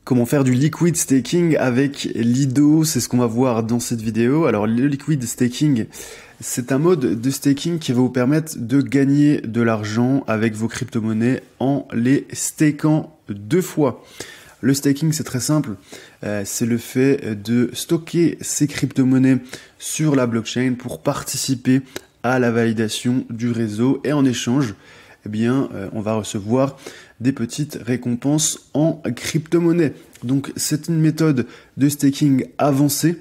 Comment faire du liquid staking avec Lido, c'est ce qu'on va voir dans cette vidéo. Alors le liquid staking, c'est un mode de staking qui va vous permettre de gagner de l'argent avec vos crypto-monnaies en les stakant 2 fois. Le staking, c'est très simple, c'est le fait de stocker ces crypto-monnaies sur la blockchain pour participer à la validation du réseau et en échange, eh bien, on va recevoir des petites récompenses en crypto-monnaie. Donc c'est une méthode de staking avancée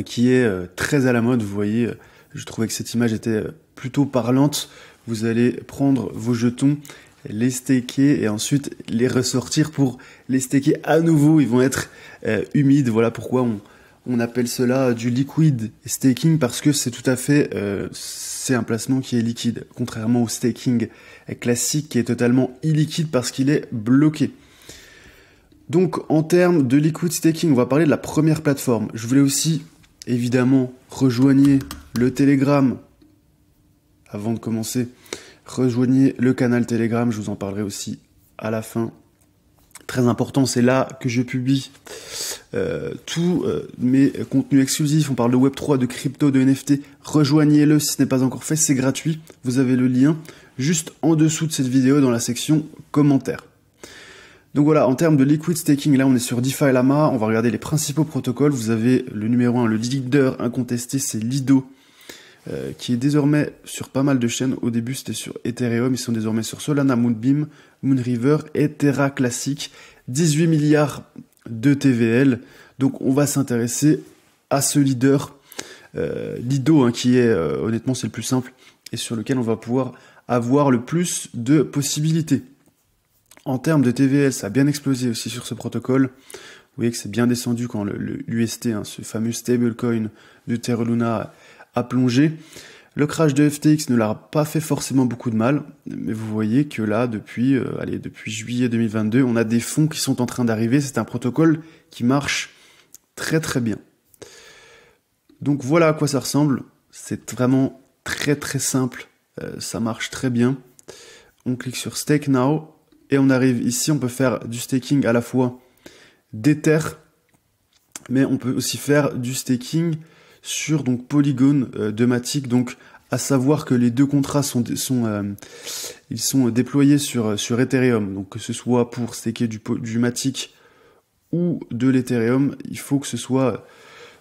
qui est très à la mode. Vous voyez, je trouvais que cette image était plutôt parlante. Vous allez prendre vos jetons, les staker et ensuite les ressortir pour les staker à nouveau. Ils vont être humides. Voilà pourquoi on appelle cela du liquid staking, parce que c'est tout à fait c'est un placement qui est liquide, contrairement au staking classique qui est totalement illiquide parce qu'il est bloqué. Donc en termes de liquid staking, on va parler de la première plateforme. Je voulais aussi, évidemment, rejoignez le Telegram. Avant de commencer, rejoignez le canal Telegram, je vous en parlerai aussi à la fin. Très important, c'est là que je publie tous mes contenus exclusifs. On parle de Web3, de crypto, de NFT. Rejoignez-le si ce n'est pas encore fait, c'est gratuit. Vous avez le lien juste en dessous de cette vidéo dans la section commentaires. Donc voilà, en termes de liquid staking, là on est sur DeFi Llama. On va regarder les principaux protocoles. Vous avez le numéro 1, le leader incontesté, c'est Lido, qui est désormais sur pas mal de chaînes. Au début, c'était sur Ethereum. Ils sont désormais sur Solana, Moonbeam, Moonriver et Terra Classic. 18 milliards de TVL. Donc, on va s'intéresser à ce leader, Lido, hein, qui est, honnêtement, c'est le plus simple et sur lequel on va pouvoir avoir le plus de possibilités. En termes de TVL, ça a bien explosé aussi sur ce protocole. Vous voyez que c'est bien descendu quand l'UST, hein, ce fameux stablecoin de Terra Luna, a plongé. Le crash de FTX ne l'a pas fait forcément beaucoup de mal, mais vous voyez que là, depuis juillet 2022, on a des fonds qui sont en train d'arriver. C'est un protocole qui marche très très bien. Donc voilà à quoi ça ressemble. C'est vraiment très très simple. Ça marche très bien. On clique sur Stake Now et on arrive ici. On peut faire du staking à la fois d'Ether, mais on peut aussi faire du staking sur donc Polygon de Matic, donc à savoir que les deux contrats sont déployés sur Ethereum, donc que ce soit pour staker du Matic ou de l'Ethereum, il faut que ce soit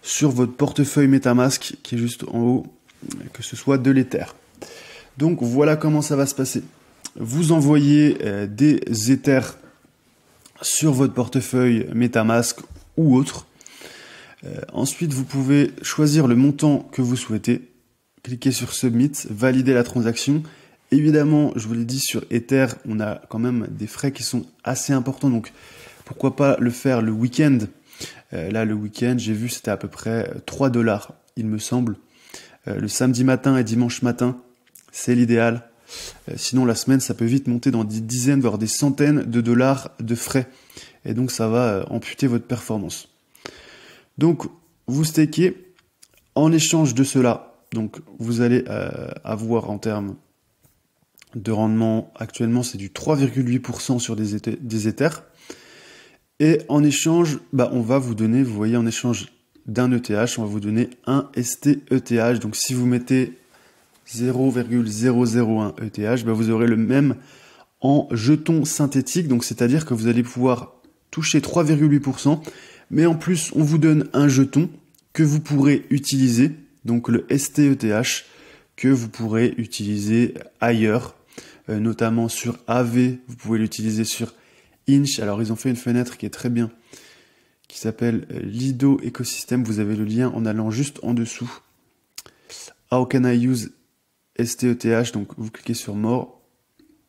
sur votre portefeuille MetaMask qui est juste en haut, que ce soit de l'Ether. Donc voilà comment ça va se passer. Vous envoyez des Ethers sur votre portefeuille MetaMask ou autre. Ensuite, vous pouvez choisir le montant que vous souhaitez, cliquez sur Submit, valider la transaction. Évidemment, je vous l'ai dit, sur Ether, on a quand même des frais qui sont assez importants, donc pourquoi pas le faire le week-end. Là, le week-end, j'ai vu, c'était à peu près 3 $, il me semble. Le samedi matin et dimanche matin, c'est l'idéal. Sinon, la semaine, ça peut vite monter dans des dizaines, voire des centaines de dollars de frais. Et donc, ça va amputer votre performance. Donc, vous stakez en échange de cela. Donc, vous allez avoir en termes de rendement, actuellement, c'est du 3,8% sur des Ethers. Et en échange, on va vous donner, vous voyez, en échange d'un ETH, on va vous donner un STETH. Donc, si vous mettez 0,001 ETH, vous aurez le même en jetons synthétiques. Donc, c'est-à-dire que vous allez pouvoir toucher 3,8%. Mais en plus, on vous donne un jeton que vous pourrez utiliser, donc le STETH, que vous pourrez utiliser ailleurs, notamment sur AV, vous pouvez l'utiliser sur Inch. Alors, ils ont fait une fenêtre qui est très bien, qui s'appelle Lido Ecosystem. Vous avez le lien en allant juste en dessous. How can I use STETH? Donc, vous cliquez sur More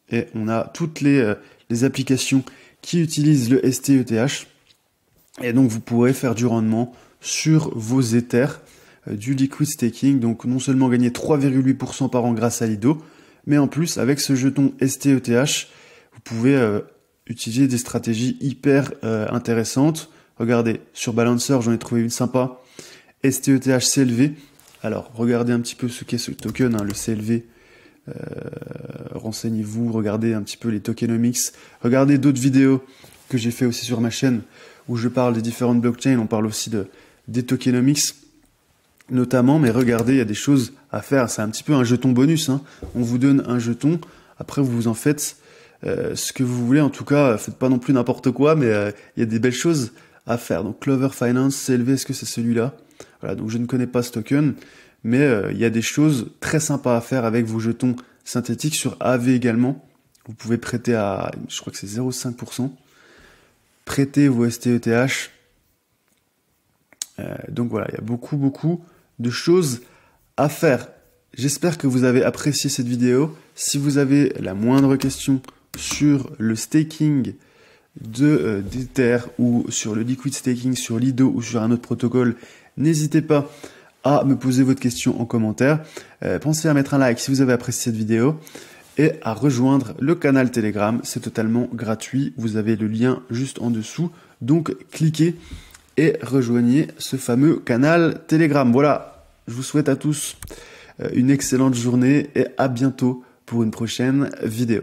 et on a toutes les applications qui utilisent le STETH. Et donc, vous pourrez faire du rendement sur vos Ethers, du liquid staking. Donc, non seulement gagner 3,8% par an grâce à Lido, mais en plus, avec ce jeton STETH, vous pouvez utiliser des stratégies hyper intéressantes. Regardez, sur Balancer, j'en ai trouvé une sympa. STETH CLV. Alors, regardez un petit peu ce qu'est ce token, hein, le CLV. Renseignez-vous, regardez un petit peu les tokenomics. Regardez d'autres vidéos que j'ai fait aussi sur ma chaîne, où je parle des différentes blockchains, on parle aussi des tokenomics, notamment, mais regardez, il y a des choses à faire, c'est un petit peu un jeton bonus, hein. On vous donne un jeton, après vous en faites ce que vous voulez, en tout cas, faites pas non plus n'importe quoi, mais il y a des belles choses à faire. Donc Clover Finance, CLV, est-ce que c'est celui-là? Voilà, donc je ne connais pas ce token, mais il y a des choses très sympas à faire avec vos jetons synthétiques sur AV également. Vous pouvez prêter à, je crois que c'est 0,5%, prêter vos STETH. Donc voilà, il y a beaucoup de choses à faire. J'espère que vous avez apprécié cette vidéo. Si vous avez la moindre question sur le staking d'Ether ou sur le liquid staking, sur Lido ou sur un autre protocole, n'hésitez pas à me poser votre question en commentaire. Pensez à mettre un like si vous avez apprécié cette vidéo et à rejoindre le canal Telegram. C'est totalement gratuit. Vous avez le lien juste en dessous. Donc cliquez et rejoignez ce fameux canal Telegram. Voilà, je vous souhaite à tous une excellente journée et à bientôt pour une prochaine vidéo.